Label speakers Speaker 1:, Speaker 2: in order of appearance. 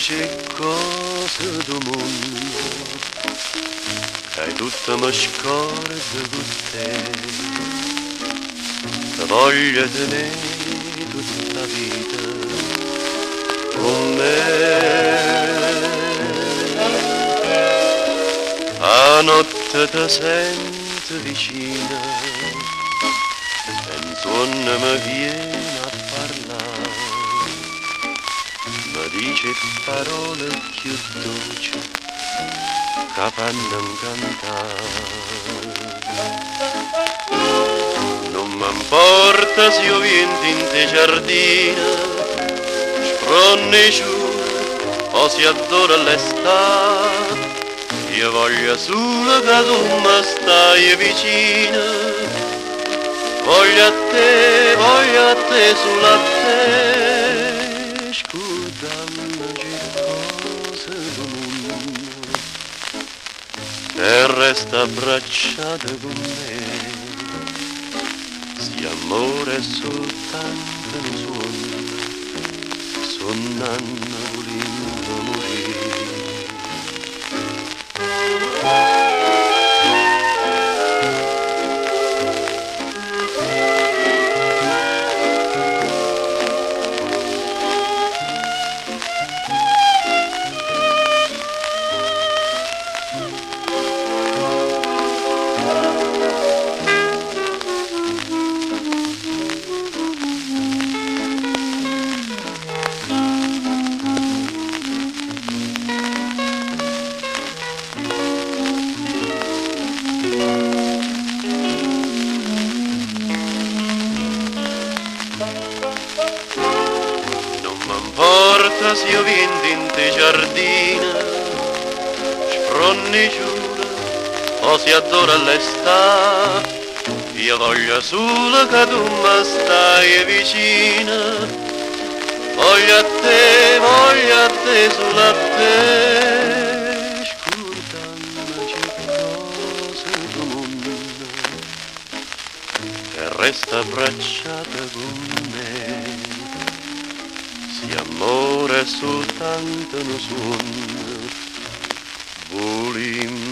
Speaker 1: dice cose del mondo, che tutto mi scorda con te, voglio tenere tutta la vita con me. A notte ti sento vicina, e un suono mi viene a parlare, mi dice parole più dolci che fanno incantare. Non mi importa se io viento in te giardino, spronne giù o si adora l'estate, io voglio solo che tu mi stai vicino, voglio a te, solo a te, scusami cose del mondo, e resta abbracciata con me, se amore è soltanto un suono, sonnando volendo morire. Porta se io viento in te giardino, spronni giura o si adora l'estate, io voglio solo che tu mi stai vicino, voglio a te, solo a te, scordandoci cose del mondo, e resta abbracciata con me. Se amore è soltanto un suono, volim